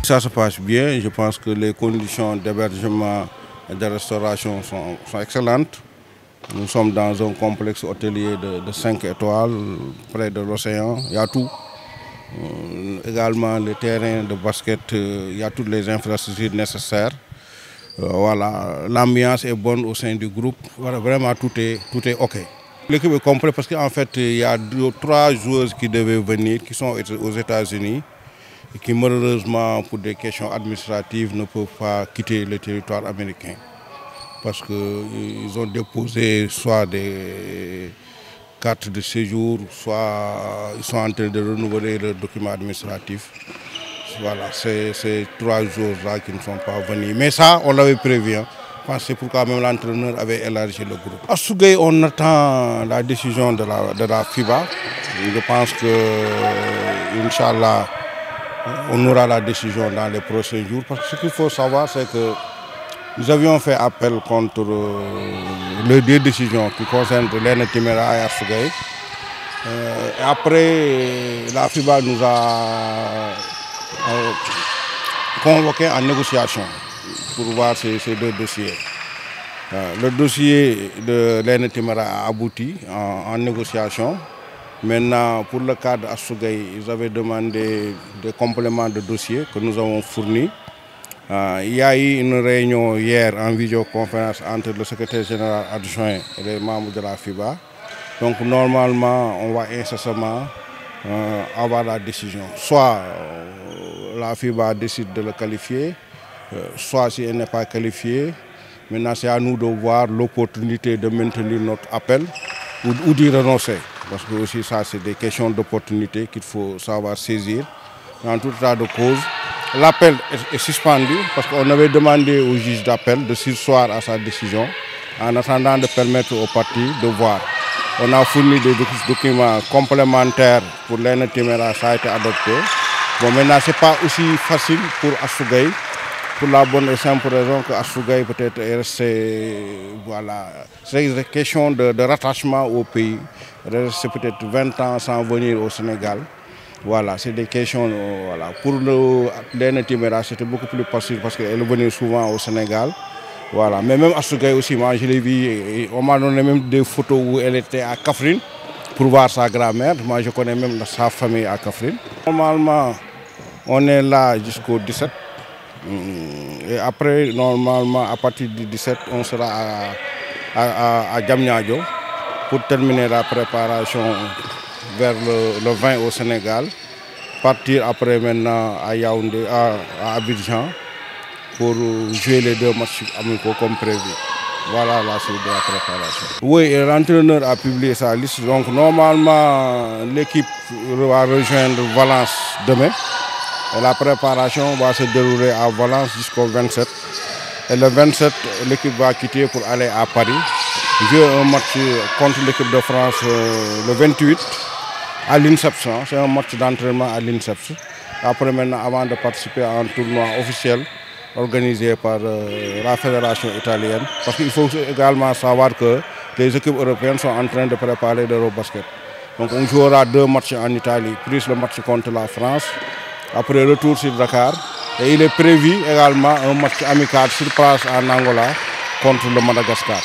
Ça se passe bien, je pense que les conditions d'hébergement et de restauration sont excellentes. Nous sommes dans un complexe hôtelier de 5 étoiles, près de l'océan, il y a tout. Également le terrain de basket, il y a toutes les infrastructures nécessaires. Voilà, l'ambiance est bonne au sein du groupe, voilà, vraiment tout est OK. L'équipe est complète parce qu'en fait il y a 3 joueuses qui devaient venir, qui sont aux États-Unis et qui malheureusement pour des questions administratives ne peuvent pas quitter le territoire américain. Parce qu'ils ont déposé soit des cartes de séjour, soit ils sont en train de renouveler leurs documents administratifs. Voilà, c'est ces 3 jours-là qui ne sont pas venus. Mais ça, on l'avait prévu. Hein. C'est pourquoi même l'entraîneur avait élargi le groupe. À Sougueï, on attend la décision de la FIBA. Je pense que, Inch'Allah, on aura la décision dans les prochains jours. Parce que ce qu'il faut savoir, c'est que nous avions fait appel contre les 2 décisions qui concernent Léna Timéra et Assougueï. Après, la FIBA nous a convoqués en négociation pour voir ces 2 dossiers. Le dossier de Léna Timéra a abouti en négociation. Maintenant, pour le cas d'Assougueï, ils avaient demandé des compléments de dossier que nous avons fournis. Il y a eu une réunion hier en visioconférence entre le secrétaire général adjoint et les membres de la FIBA. Donc normalement, on va incessamment avoir la décision. Soit la FIBA décide de le qualifier, soit si elle n'est pas qualifiée, maintenant c'est à nous de voir l'opportunité de maintenir notre appel ou d'y renoncer. Parce que aussi ça c'est des questions d'opportunité qu'il faut savoir saisir. En tout état de cause, l'appel est suspendu parce qu'on avait demandé au juge d'appel de surseoir à sa décision en attendant de permettre aux parties de voir. On a fourni des documents complémentaires pour Léna Timéra, ça a été adopté. Bon, maintenant, ce n'est pas aussi facile pour Assougueï, pour la bonne et simple raison que Assougueï peut-être est resté, voilà, c'est une question de rattachement au pays. C'est peut-être 20 ans sans venir au Sénégal. Voilà, c'est des questions. Voilà. Pour Léna Timéra, c'était beaucoup plus facile parce qu'elle venait souvent au Sénégal. Voilà. Mais même Assougueï aussi, moi je l'ai vu, on m'a donné même des photos où elle était à Kaffrine pour voir sa grand-mère. Moi je connais même sa famille à Kaffrine. Normalement, on est là jusqu'au 17. Et après, normalement, à partir du 17, on sera à Diamniadio pour terminer la préparation vers le 20 au Sénégal, partir après maintenant à Yaoundé, à Abidjan, pour jouer les 2 matchs amicaux comme prévu. Voilà la suite de la préparation. Oui, l'entraîneur a publié sa liste, donc normalement l'équipe va rejoindre Valence demain. Et la préparation va se dérouler à Valence jusqu'au 27. Et le 27, l'équipe va quitter pour aller à Paris, jouer un match contre l'équipe de France le 28. À l'INSEPS, c'est un match d'entraînement à l'INSEPS. Après maintenant, avant de participer à un tournoi officiel organisé par la fédération italienne. Parce qu'il faut également savoir que les équipes européennes sont en train de préparer l'Eurobasket. Donc on jouera 2 matchs en Italie, plus le match contre la France. Après retour sur Dakar. Et il est prévu également un match amical sur place en Angola contre le Madagascar.